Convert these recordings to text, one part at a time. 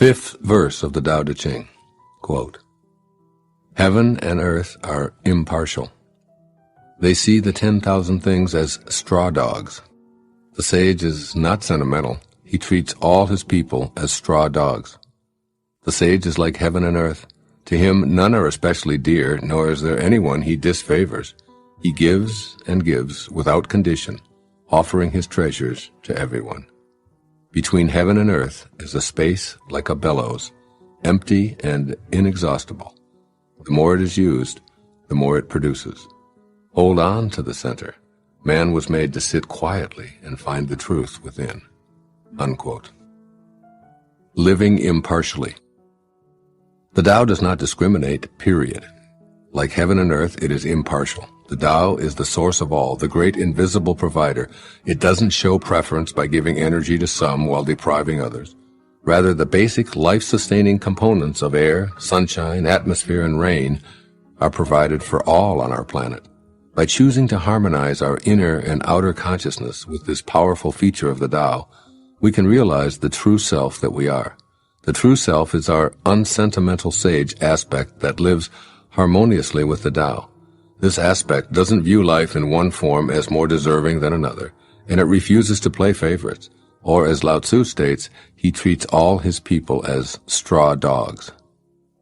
Fifth verse of the Tao Te Ching, quote, "Heaven and earth are impartial. They see the 10,000 things as straw dogs. The sage is not sentimental. He treats all his people as straw dogs. The sage is like heaven and earth. To him none are especially dear, nor is there anyone he disfavors. He gives and gives without condition, offering his treasures to everyone. Between heaven and earth is a space like a bellows, empty and inexhaustible. The more it is used, the more it produces. Hold on to the center. Man was made to sit quietly and find the truth within." Unquote. Living impartially. The Tao does not discriminate, period. Like heaven and earth, it is impartial. The Tao is the source of all, the great invisible provider. It doesn't show preference by giving energy to some while depriving others. Rather, the basic life-sustaining components of air, sunshine, atmosphere, and rain are provided for all on our planet. By choosing to harmonize our inner and outer consciousness with this powerful feature of the Tao, we can realize the true self that we are. The true self is our unsentimental sage aspect that lives harmoniously with the Tao. This aspect doesn't view life in one form as more deserving than another, and it refuses to play favorites, or as Lao Tzu states, he treats all his people as straw dogs.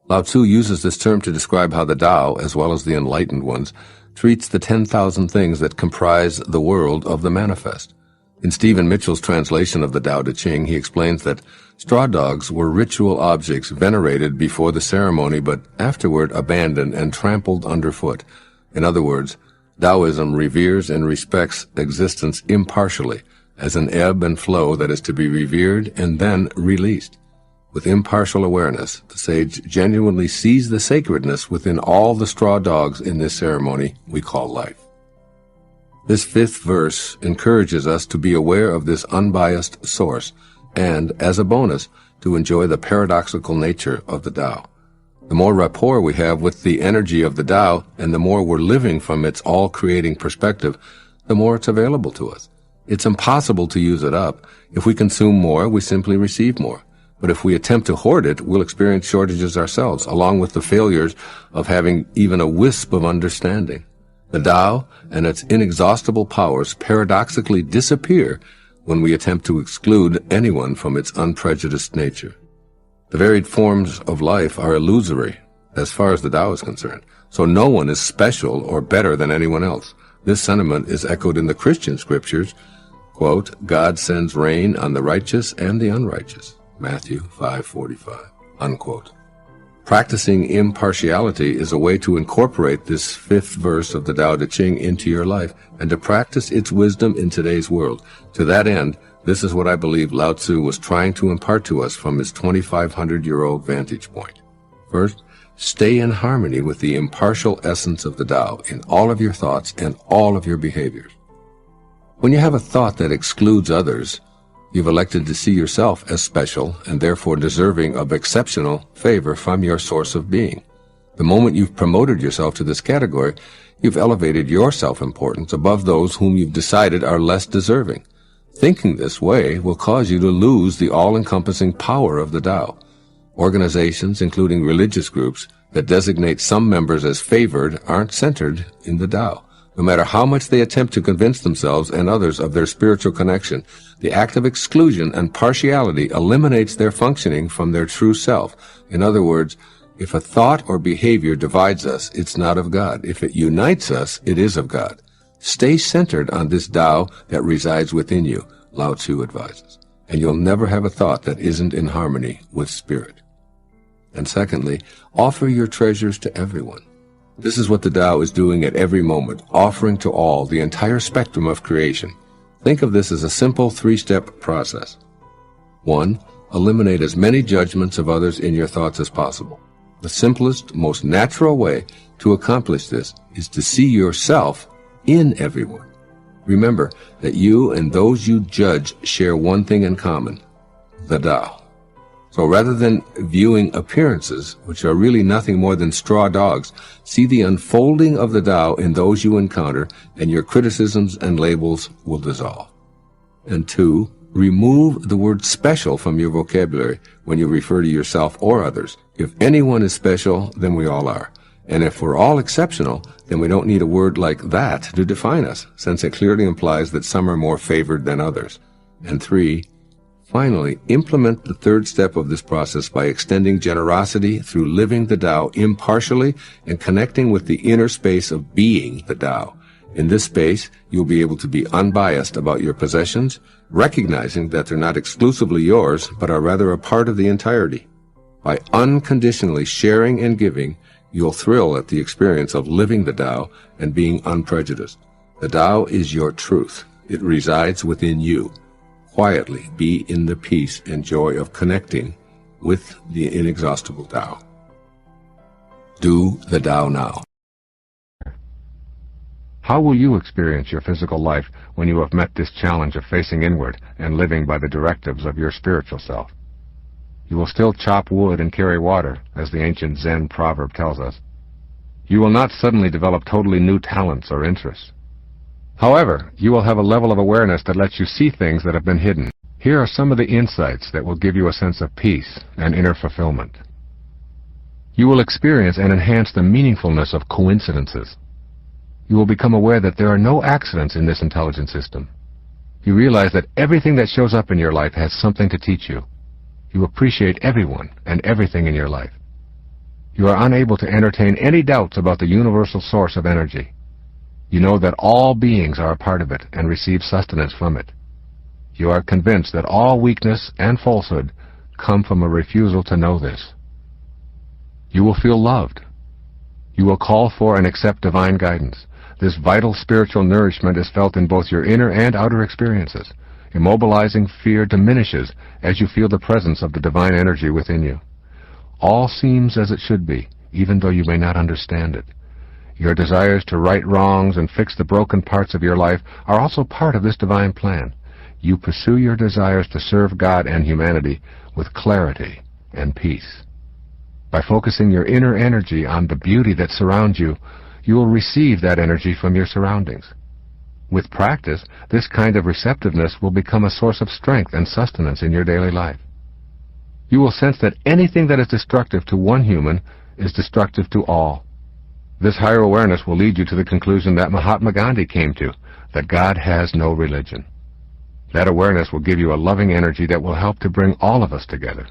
Lao Tzu uses this term to describe how the Tao, as well as the enlightened ones, treats the 10,000 things that comprise the world of the manifest. In Stephen Mitchell's translation of the Tao Te Ching, he explains that straw dogs were ritual objects venerated before the ceremony but afterward abandoned and trampled underfoot. In other words, Taoism reveres and respects existence impartially, as an ebb and flow that is to be revered and then released. With impartial awareness, the sage genuinely sees the sacredness within all the straw dogs in this ceremony we call life. This fifth verse encourages us to be aware of this unbiased source and, as a bonus, to enjoy the paradoxical nature of the Tao. The more rapport we have with the energy of the Tao and the more we're living from its all-creating perspective, the more it's available to us. It's impossible to use it up. If we consume more, we simply receive more. But if we attempt to hoard it, we'll experience shortages ourselves, along with the failures of having even a wisp of understanding. The Tao and its inexhaustible powers paradoxically disappear when we attempt to exclude anyone from its unprejudiced nature. The varied forms of life are illusory as far as the Tao is concerned, so no one is special or better than anyone else. This sentiment is echoed in the Christian scriptures, quote, "God sends rain on the righteous and the unrighteous," Matthew 5:45, unquote. Practicing impartiality is a way to incorporate this fifth verse of the Tao Te Ching into your life and to practice its wisdom in today's world. To that end, this is what I believe Lao Tzu was trying to impart to us from his 2,500-year-old vantage point. First, stay in harmony with the impartial essence of the Tao in all of your thoughts and all of your behaviors. When you have a thought that excludes others, you've elected to see yourself as special and therefore deserving of exceptional favor from your source of being. The moment you've promoted yourself to this category, you've elevated your self-importance above those whom you've decided are less deserving. Thinking this way will cause you to lose the all-encompassing power of the Tao. Organizations, including religious groups, that designate some members as favored aren't centered in the Tao. No matter how much they attempt to convince themselves and others of their spiritual connection, the act of exclusion and partiality eliminates their functioning from their true self. In other words, if a thought or behavior divides us, it's not of God. If it unites us, it is of God. Stay centered on this Tao that resides within you, Lao Tzu advises, and you'll never have a thought that isn't in harmony with spirit. And secondly, offer your treasures to everyone. This is what the Tao is doing at every moment, offering to all the entire spectrum of creation. Think of this as a simple three-step process. 1. Eliminate as many judgments of others in your thoughts as possible. The simplest, most natural way to accomplish this is to see yourself in everyone. Remember that you and those you judge share one thing in common, the Tao. So rather than viewing appearances, which are really nothing more than straw dogs, see the unfolding of the Tao in those you encounter, and your criticisms and labels will dissolve. And 2, Remove the word special from your vocabulary when you refer to yourself or others. If anyone is special, then we all are. And if we're all exceptional, then we don't need a word like that to define us, since it clearly implies that some are more favored than others. And 3, finally, implement the third step of this process by extending generosity through living the Tao impartially and connecting with the inner space of being the Tao. In this space, you'll be able to be unbiased about your possessions, recognizing that they're not exclusively yours, but are rather a part of the entirety. By unconditionally sharing and giving, you'll thrill at the experience of living the Tao and being unprejudiced. The Tao is your truth. It resides within you. Quietly be in the peace and joy of connecting with the inexhaustible Tao. Do the Tao now. How will you experience your physical life when you have met this challenge of facing inward and living by the directives of your spiritual self? You will still chop wood and carry water, as the ancient Zen proverb tells us. You will not suddenly develop totally new talents or interests. However, you will have a level of awareness that lets you see things that have been hidden. Here are some of the insights that will give you a sense of peace and inner fulfillment. You will experience and enhance the meaningfulness of coincidences. You will become aware that there are no accidents in this intelligent system. You realize that everything that shows up in your life has something to teach you. You appreciate everyone and everything in your life. You are unable to entertain any doubts about the universal source of energy. You know that all beings are a part of it and receive sustenance from it. You are convinced that all weakness and falsehood come from a refusal to know this. You will feel loved. You will call for and accept divine guidance. This vital spiritual nourishment is felt in both your inner and outer experiences. Immobilizing fear diminishes as you feel the presence of the divine energy within you. All seems as it should be, even though you may not understand it. Your desires to right wrongs and fix the broken parts of your life are also part of this divine plan. You pursue your desires to serve God and humanity with clarity and peace. By focusing your inner energy on the beauty that surrounds you, you will receive that energy from your surroundings. With practice, this kind of receptiveness will become a source of strength and sustenance in your daily life. You will sense that anything that is destructive to one human is destructive to all. This higher awareness will lead you to the conclusion that Mahatma Gandhi came to, that God has no religion. That awareness will give you a loving energy that will help to bring all of us together.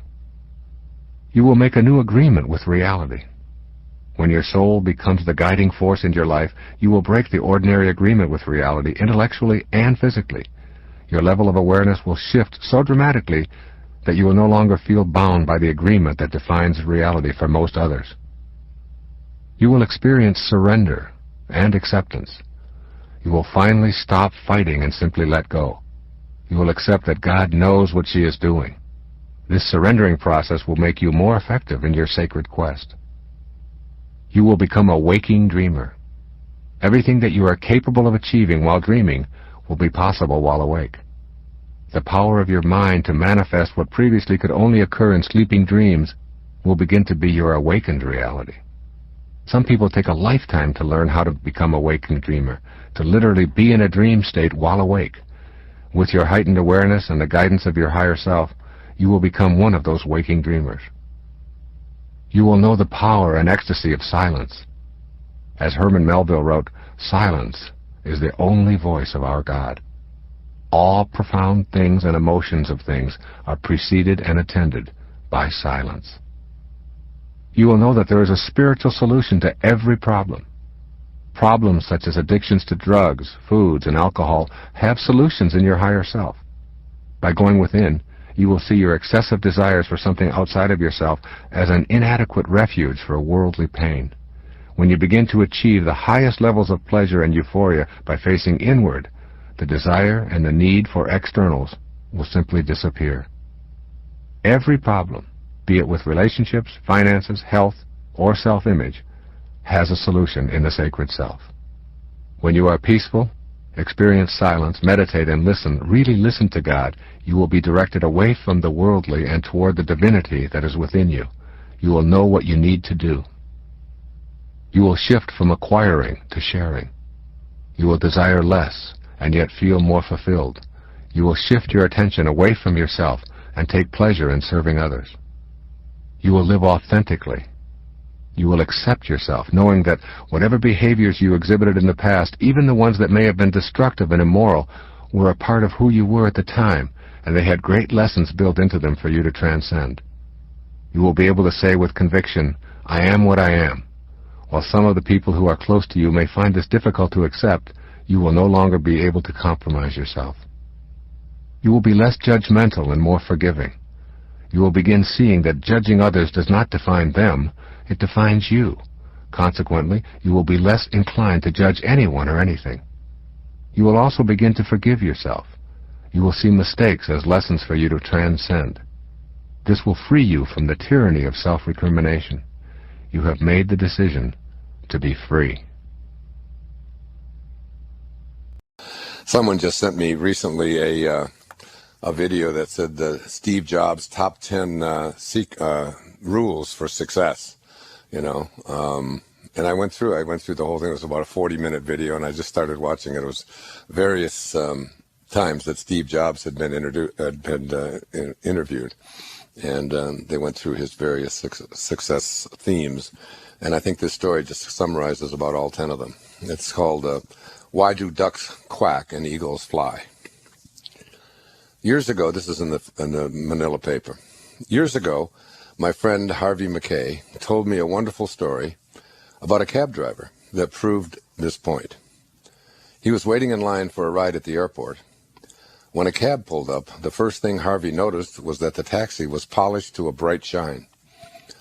You will make a new agreement with reality. When your soul becomes the guiding force in your life, you will break the ordinary agreement with reality intellectually and physically. Your level of awareness will shift so dramatically that you will no longer feel bound by the agreement that defines reality for most others. You will experience surrender and acceptance. You will finally stop fighting and simply let go. You will accept that God knows what she is doing. This surrendering process will make you more effective in your sacred quest. You will become a waking dreamer. Everything that you are capable of achieving while dreaming will be possible while awake. The power of your mind to manifest what previously could only occur in sleeping dreams will begin to be your awakened reality. Some people take a lifetime to learn how to become a waking dreamer, to literally be in a dream state while awake. With your heightened awareness and the guidance of your higher self, you will become one of those waking dreamers. You will know the power and ecstasy of silence. As Herman Melville wrote, "Silence is the only voice of our God." All profound things and emotions of things are preceded and attended by silence. You will know that there is a spiritual solution to every problem. Problems such as addictions to drugs, foods, and alcohol have solutions in your higher self. By going within, you will see your excessive desires for something outside of yourself as an inadequate refuge for worldly pain. When you begin to achieve the highest levels of pleasure and euphoria by facing inward, the desire and the need for externals will simply disappear. Every problem, be it with relationships, finances, health, or self-image, has a solution in the sacred self. When you are peaceful, experience silence, meditate, and listen, really listen to God, you will be directed away from the worldly and toward the divinity that is within you. You will know what you need to do. You will shift from acquiring to sharing. You will desire less and yet feel more fulfilled. You will shift your attention away from yourself and take pleasure in serving others. You will live authentically. You will accept yourself, knowing that whatever behaviors you exhibited in the past, even the ones that may have been destructive and immoral, were a part of who you were at the time, and they had great lessons built into them for you to transcend. You will be able to say with conviction, "I am what I am." While some of the people who are close to you may find this difficult to accept, you will no longer be able to compromise yourself. You will be less judgmental and more forgiving. You will begin seeing that judging others does not define them, it defines you. Consequently, you will be less inclined to judge anyone or anything. You will also begin to forgive yourself. You will see mistakes as lessons for you to transcend. This will free you from the tyranny of self-recrimination. You have made the decision to be free. Someone just sent me recently a video that said the Steve Jobs top 10 rules for success. And I went through the whole thing. It was about a 40-minute video, and I just started watching it. It was various times that Steve Jobs had been interviewed, and they went through his various success themes. And I think this story just summarizes about all 10 of them. It's called "Why Do Ducks Quack and Eagles Fly?" Years ago, this is in the Manila paper. Years ago, my friend Harvey McKay told me a wonderful story about a cab driver that proved this point. He was waiting in line for a ride at the airport. When a cab pulled up, the first thing Harvey noticed was that the taxi was polished to a bright shine.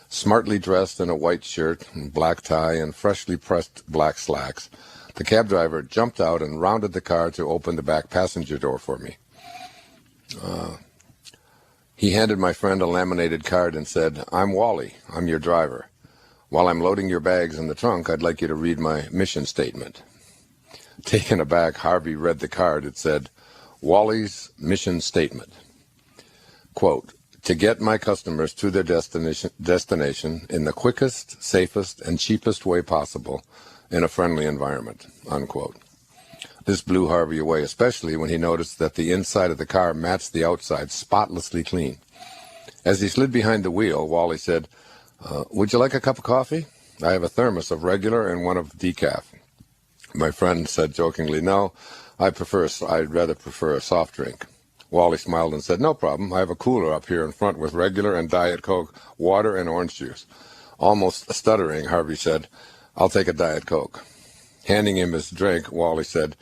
Smartly dressed in a white shirt and black tie and freshly pressed black slacks, the cab driver jumped out and rounded the car to open the back passenger door for me. He handed my friend a laminated card and said, "I'm Wally. I'm your driver. While I'm loading your bags in the trunk, I'd like you to read my mission statement." Taken aback, Harvey read the card. It said, "Wally's mission statement. Quote, to get my customers to their destination in the quickest, safest, and cheapest way possible in a friendly environment." Unquote. This blew Harvey away, especially when he noticed that the inside of the car matched the outside spotlessly clean. As he slid behind the wheel, Wally said, "Would you like a cup of coffee? I have a thermos of regular and one of decaf." My friend said jokingly, "No, I'd rather prefer a soft drink." Wally smiled and said, "No problem. I have a cooler up here in front with regular and Diet Coke, water, and orange juice." Almost stuttering, Harvey said, "I'll take a Diet Coke." Handing him his drink, Wally said,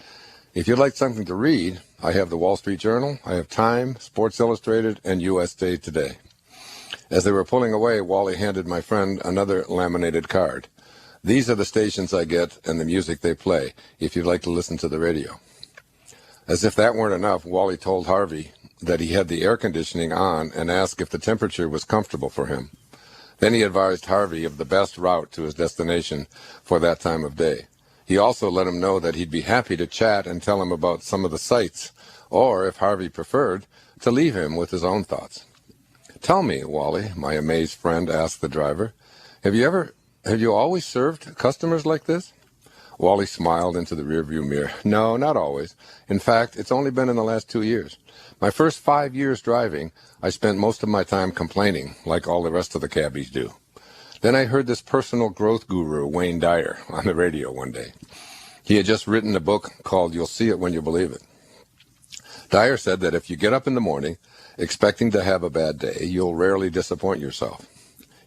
"If you'd like something to read, I have the Wall Street Journal, I have Time, Sports Illustrated, and USA Today." As they were pulling away, Wally handed my friend another laminated card. "These are the stations I get and the music they play, if you'd like to listen to the radio." As if that weren't enough, Wally told Harvey that he had the air conditioning on and asked if the temperature was comfortable for him. Then he advised Harvey of the best route to his destination for that time of day. He also let him know that he'd be happy to chat and tell him about some of the sights, or, if Harvey preferred, to leave him with his own thoughts. "Tell me, Wally," my amazed friend asked the driver, have you always served customers like this?" Wally smiled into the rearview mirror. "No, not always. In fact, it's only been in the last 2 years. My first 5 years driving, I spent most of my time complaining, like all the rest of the cabbies do. Then I heard this personal growth guru, Wayne Dyer, on the radio one day. He had just written a book called You'll See It When You Believe It. Dyer said that if you get up in the morning expecting to have a bad day, you'll rarely disappoint yourself.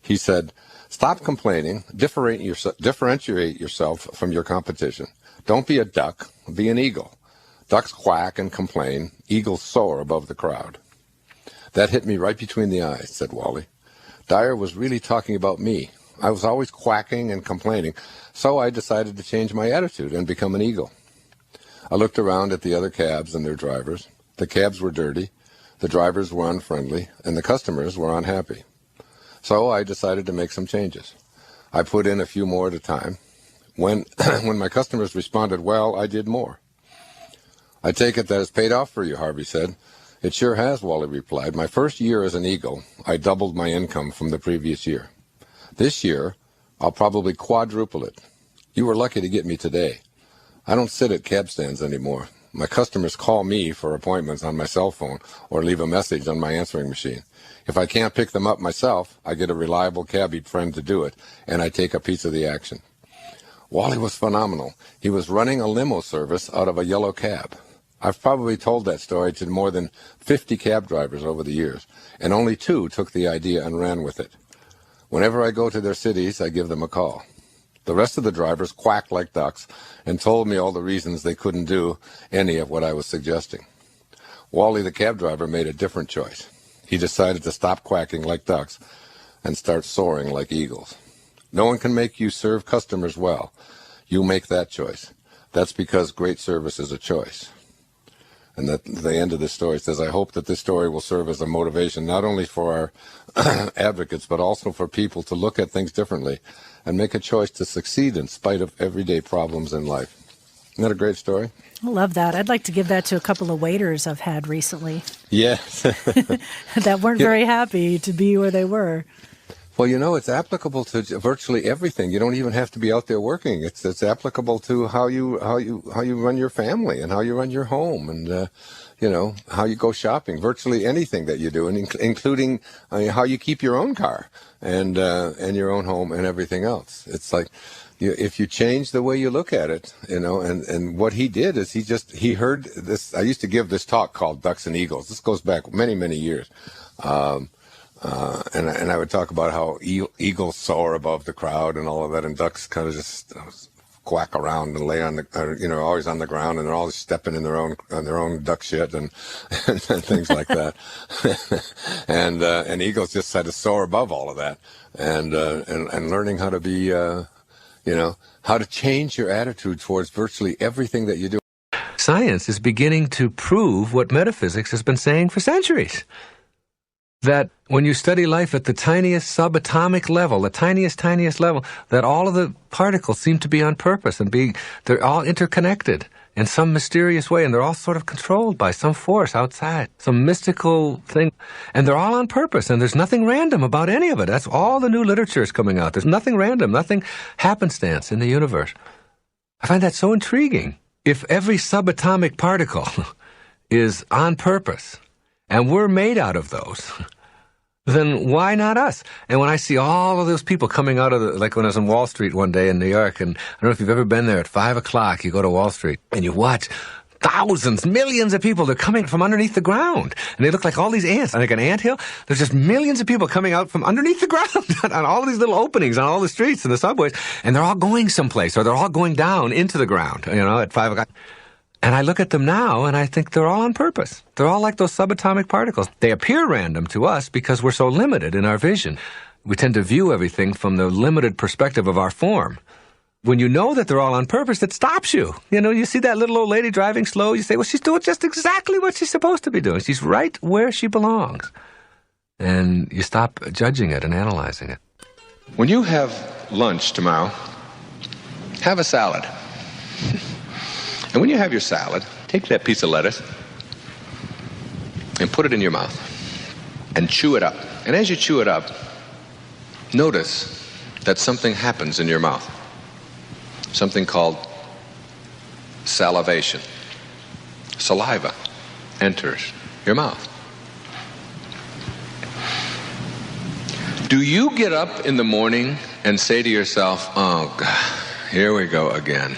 He said, "Stop complaining, differentiate yourself from your competition. Don't be a duck, be an eagle. Ducks quack and complain, eagles soar above the crowd." "That hit me right between the eyes," said Wally. Dyer was really talking about me. I was always quacking and complaining, so I decided to change my attitude and become an eagle. I looked around at the other cabs and their drivers. The cabs were dirty, the drivers were unfriendly, and the customers were unhappy. So I decided to make some changes. I put in a few more at a time. When my customers responded well, I did more. "I take it that it's paid off for you," Harvey said. "It sure has," Wally replied. "My first year as an eagle, I doubled my income from the previous year. This year, I'll probably quadruple it. You were lucky to get me today. I don't sit at cab stands anymore. My customers call me for appointments on my cell phone or leave a message on my answering machine. If I can't pick them up myself, I get a reliable cabbie friend to do it, and I take a piece of the action. Wally was phenomenal. He was running a limo service out of a yellow cab. I've probably told that story to more than 50 cab drivers over the years, and only 2 took the idea and ran with it. Whenever I go to their cities, I give them a call. The rest of the drivers quacked like ducks and told me all the reasons they couldn't do any of what I was suggesting. Wally, the cab driver, made a different choice. He decided to stop quacking like ducks and start soaring like eagles. No one can make you serve customers well. You make that choice. That's because great service is a choice. And at the end of this story says, I hope that this story will serve as a motivation not only for our advocates, but also for people to look at things differently and make a choice to succeed in spite of everyday problems in life. Isn't that a great story? I love that. I'd like to give that to a couple of waiters I've had recently. Yes. That weren't very happy to be where they were. Well, you know, it's applicable to virtually everything. You don't even have to be out there working. It's applicable to how you run your family and how you run your home and how you go shopping. Virtually anything that you do, and including how you keep your own car and your own home and everything else. It's like if you change the way you look at it, and what he did is he heard this. I used to give this talk called Ducks and Eagles. This goes back many, many years. And I would talk about how eagles soar above the crowd and all of that, and ducks kind of just quack around and lay on always on the ground, and they're always stepping in their own duck shit and things like that. and eagles just had to soar above all of that, and learning how to be, how to change your attitude towards virtually everything that you do. Science is beginning to prove what metaphysics has been saying for centuries. That when you study life at the tiniest subatomic level, the tiniest level, that all of the particles seem to be on purpose and they're all interconnected in some mysterious way, and they're all sort of controlled by some force outside, some mystical thing, and they're all on purpose, and there's nothing random about any of it. That's all the new literature is coming out. There's nothing random, nothing happenstance in the universe. I find that so intriguing. If every subatomic particle is on purpose, and we're made out of those, then why not us? And when I see all of those people coming out of like when I was on Wall Street one day in New York, and I don't know if you've ever been there, at 5 o'clock, you go to Wall Street, and you watch thousands, millions of people. They're coming from underneath the ground, and they look like all these ants, like an anthill. There's just millions of people coming out from underneath the ground on all these little openings on all the streets and the subways, and they're all going someplace, or they're all going down into the ground, at 5 o'clock. And I look at them now, and I think they're all on purpose. They're all like those subatomic particles. They appear random to us because we're so limited in our vision. We tend to view everything from the limited perspective of our form. When you know that they're all on purpose, it stops you. You see that little old lady driving slow, you say, well, she's doing just exactly what she's supposed to be doing. She's right where she belongs. And you stop judging it and analyzing it. When you have lunch tomorrow, have a salad. And when you have your salad, take that piece of lettuce and put it in your mouth and chew it up. And as you chew it up, notice that something happens in your mouth, something called salivation. Saliva enters your mouth. Do you get up in the morning and say to yourself, oh, God, here we go again.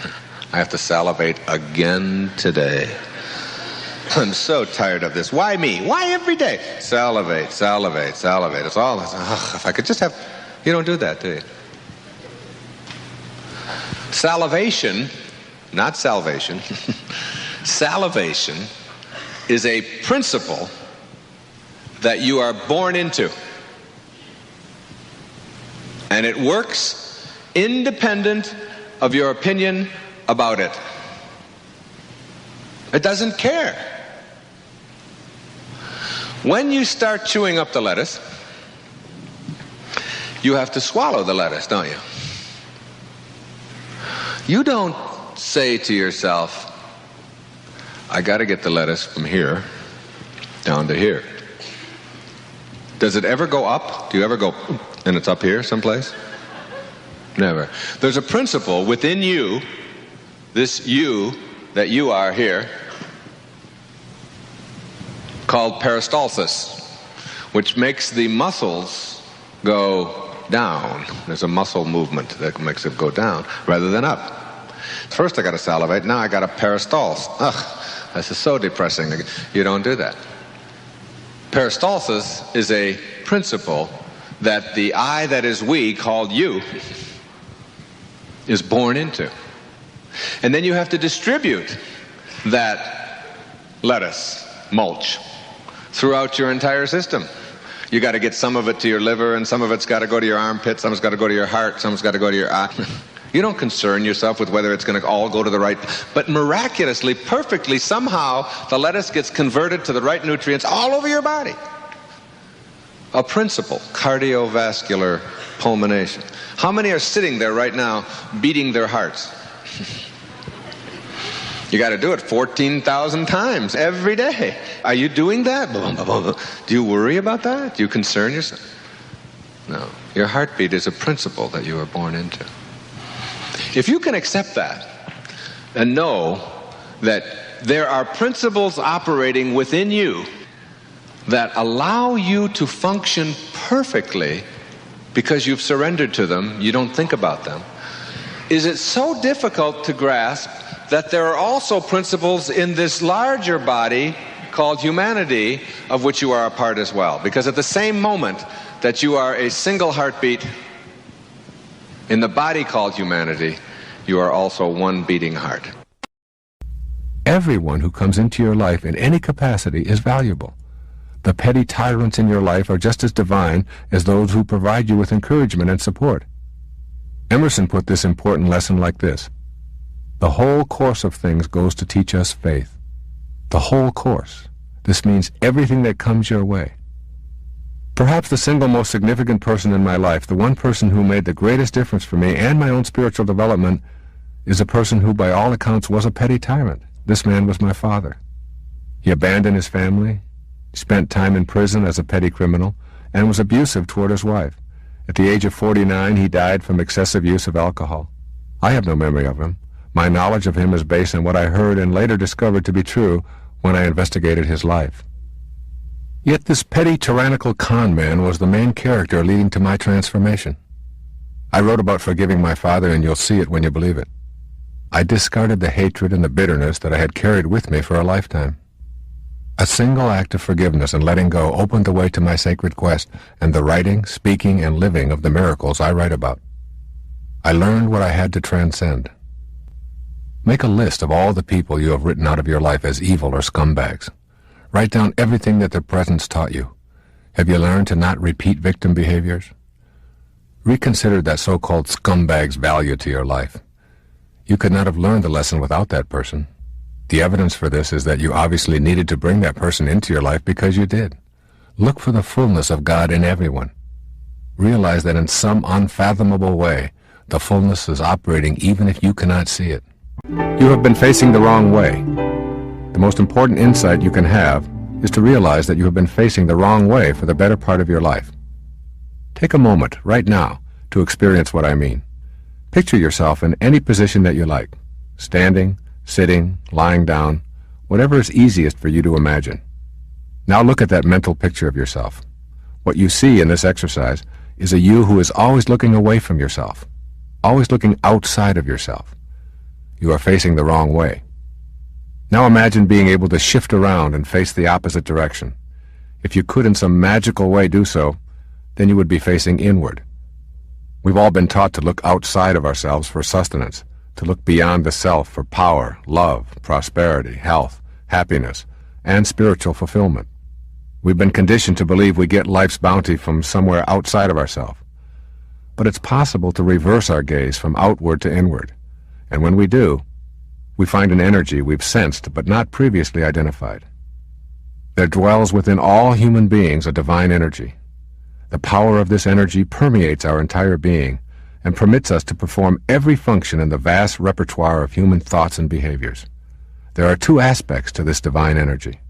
I have to salivate again today. I'm so tired of this. Why me? Why every day? Salivate. It's all, if I could just have, you don't do that, do you? Salivation, not salvation, salivation is a principle that you are born into. And it works independent of your opinion about it. It doesn't care. When you start chewing up the lettuce, you have to swallow the lettuce, don't you? You don't say to yourself, I got to get the lettuce from here down to here. Does it ever go up? Do you ever go, and it's up here someplace? Never. There's a principle within you, this you that you are here, called peristalsis, which makes the muscles go down. There's a muscle movement that makes it go down rather than up. First I got to salivate, now I got to peristalse. Ugh, this is so depressing. You don't do that. Peristalsis is a principle that the I that is we, called you, is born into. And then you have to distribute that lettuce, mulch, throughout your entire system. You got to get some of it to your liver, and some of it's got to go to your armpit, some of it's got to go to your heart, some of it's got to go to your eye. You don't concern yourself with whether it's going to all go to the right, but miraculously, perfectly, somehow, the lettuce gets converted to the right nutrients all over your body. A principle, cardiovascular pulmonation. How many are sitting there right now beating their hearts? You got to do it 14,000 times every day. Are you doing that? Do you worry about that? Do you concern yourself? No. Your heartbeat is a principle that you are born into. If you can accept that and know that there are principles operating within you that allow you to function perfectly because you've surrendered to them, you don't think about them, is it so difficult to grasp that there are also principles in this larger body called humanity of which you are a part as well? Because at the same moment that you are a single heartbeat in the body called humanity, you are also one beating heart. Everyone who comes into your life in any capacity is valuable. The petty tyrants in your life are just as divine as those who provide you with encouragement and support. Emerson put this important lesson like this: the whole course of things goes to teach us faith. The whole course. This means everything that comes your way. Perhaps the single most significant person in my life, the one person who made the greatest difference for me and my own spiritual development, is a person who by all accounts was a petty tyrant. This man was my father. He abandoned his family, spent time in prison as a petty criminal, and was abusive toward his wife. At the age of 49, he died from excessive use of alcohol. I have no memory of him. My knowledge of him is based on what I heard and later discovered to be true when I investigated his life. Yet this petty tyrannical con man was the main character leading to my transformation. I wrote about forgiving my father, and you'll see it when you believe it. I discarded the hatred and the bitterness that I had carried with me for a lifetime. A single act of forgiveness and letting go opened the way to my sacred quest and the writing, speaking, and living of the miracles I write about. I learned what I had to transcend. Make a list of all the people you have written out of your life as evil or scumbags. Write down everything that their presence taught you. Have you learned to not repeat victim behaviors? Reconsider that so-called scumbag's value to your life. You could not have learned the lesson without that person. The evidence for this is that you obviously needed to bring that person into your life because you did. Look for the fullness of God in everyone. Realize that in some unfathomable way, the fullness is operating even if you cannot see it. You have been facing the wrong way. The most important insight you can have is to realize that you have been facing the wrong way for the better part of your life. Take a moment right now to experience what I mean. Picture yourself in any position that you like, standing, sitting, lying down, whatever is easiest for you to imagine. Now look at that mental picture of yourself. What you see in this exercise is a you who is always looking away from yourself, always looking outside of yourself. You are facing the wrong way. Now imagine being able to shift around and face the opposite direction. If you could in some magical way do so, then you would be facing inward. We've all been taught to look outside of ourselves for sustenance, to look beyond the self for power, love, prosperity, health, happiness, and spiritual fulfillment. We've been conditioned to believe we get life's bounty from somewhere outside of ourselves. But it's possible to reverse our gaze from outward to inward. And when we do, we find an energy we've sensed but not previously identified. There dwells within all human beings a divine energy. The power of this energy permeates our entire being and permits us to perform every function in the vast repertoire of human thoughts and behaviors. There are two aspects to this divine energy.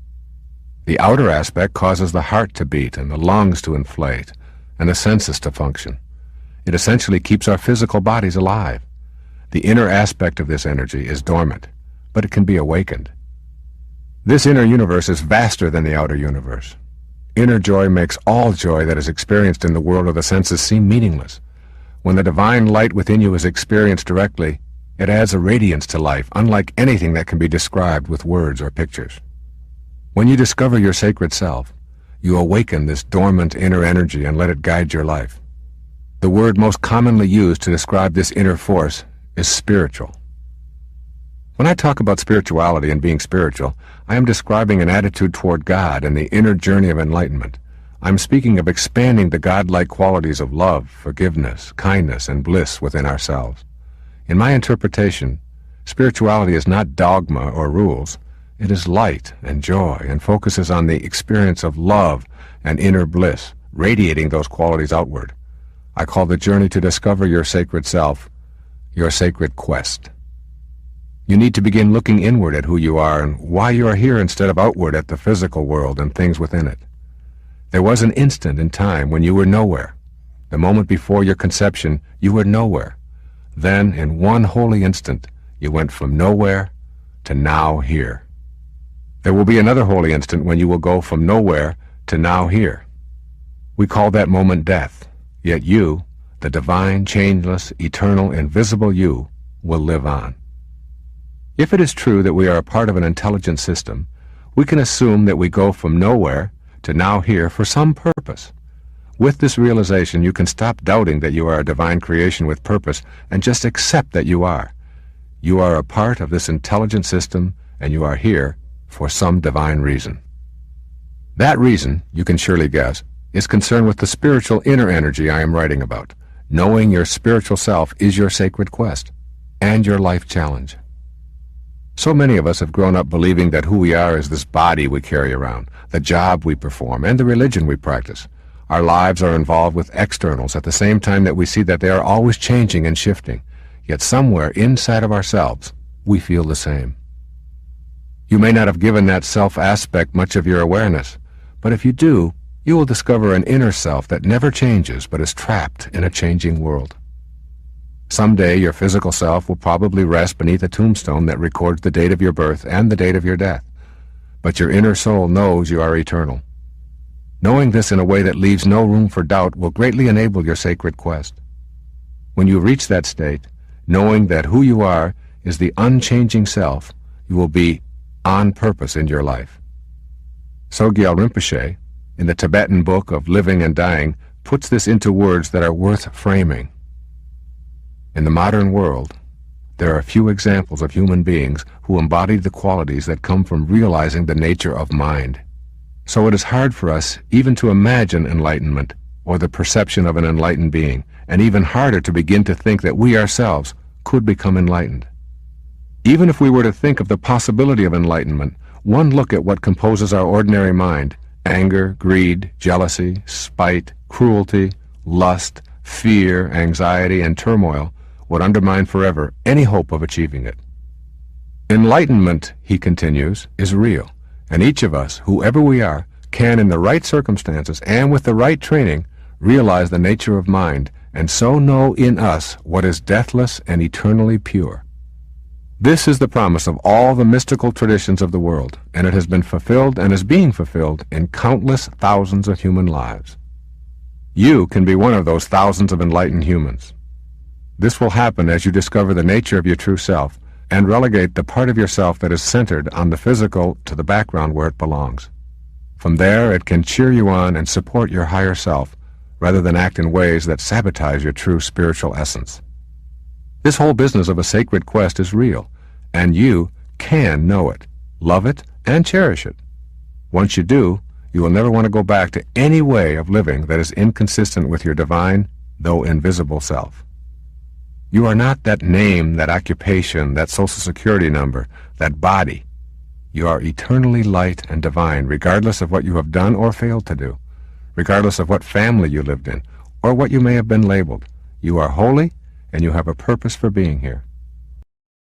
The outer aspect causes the heart to beat and the lungs to inflate and the senses to function. It essentially keeps our physical bodies alive. The inner aspect of this energy is dormant, but it can be awakened. This inner universe is vaster than the outer universe. Inner joy makes all joy that is experienced in the world of the senses seem meaningless. When the divine light within you is experienced directly, it adds a radiance to life, unlike anything that can be described with words or pictures. When you discover your sacred self, you awaken this dormant inner energy and let it guide your life. The word most commonly used to describe this inner force is spiritual. When I talk about spirituality and being spiritual, I am describing an attitude toward God and the inner journey of enlightenment. I'm speaking of expanding the godlike qualities of love, forgiveness, kindness, and bliss within ourselves. In my interpretation, spirituality is not dogma or rules. It is light and joy and focuses on the experience of love and inner bliss, radiating those qualities outward. I call the journey to discover your sacred self your sacred quest. You need to begin looking inward at who you are and why you are here instead of outward at the physical world and things within it. There was an instant in time when you were nowhere. The moment before your conception, you were nowhere. Then, in one holy instant, you went from nowhere to now here. There will be another holy instant when you will go from nowhere to now here. We call that moment death, yet you, the divine, changeless, eternal, invisible you, will live on. If it is true that we are a part of an intelligent system, we can assume that we go from nowhere to now here for some purpose. With this realization, you can stop doubting that you are a divine creation with purpose and just accept that you are. You are a part of this intelligent system, and you are here for some divine reason. That reason, you can surely guess, is concerned with the spiritual inner energy I am writing about. Knowing your spiritual self is your sacred quest and your life challenge. So many of us have grown up believing that who we are is this body we carry around, the job we perform, and the religion we practice. Our lives are involved with externals at the same time that we see that they are always changing and shifting. Yet somewhere inside of ourselves, we feel the same. You may not have given that self aspect much of your awareness, but if you do, you will discover an inner self that never changes but is trapped in a changing world. Someday your physical self will probably rest beneath a tombstone that records the date of your birth and the date of your death. But your inner soul knows you are eternal. Knowing this in a way that leaves no room for doubt will greatly enable your sacred quest. When you reach that state, knowing that who you are is the unchanging self, you will be on purpose in your life. Sogyal Rinpoche, in the Tibetan book of Living and Dying, puts this into words that are worth framing. In the modern world, there are few examples of human beings who embody the qualities that come from realizing the nature of mind. So it is hard for us even to imagine enlightenment or the perception of an enlightened being, and even harder to begin to think that we ourselves could become enlightened. Even if we were to think of the possibility of enlightenment, one look at what composes our ordinary mind, anger, greed, jealousy, spite, cruelty, lust, fear, anxiety, and turmoil, would undermine forever any hope of achieving it. Enlightenment, he continues, is real, and each of us, whoever we are, can in the right circumstances and with the right training realize the nature of mind and so know in us what is deathless and eternally pure. This is the promise of all the mystical traditions of the world, and it has been fulfilled and is being fulfilled in countless thousands of human lives. You can be one of those thousands of enlightened humans. This will happen as you discover the nature of your true self and relegate the part of yourself that is centered on the physical to the background where it belongs. From there, it can cheer you on and support your higher self rather than act in ways that sabotage your true spiritual essence. This whole business of a sacred quest is real, and you can know it, love it, and cherish it. Once you do, you will never want to go back to any way of living that is inconsistent with your divine, though invisible self. You are not that name, that occupation, that social security number, that body. You are eternally light and divine, regardless of what you have done or failed to do, regardless of what family you lived in, or what you may have been labeled. You are holy, and you have a purpose for being here.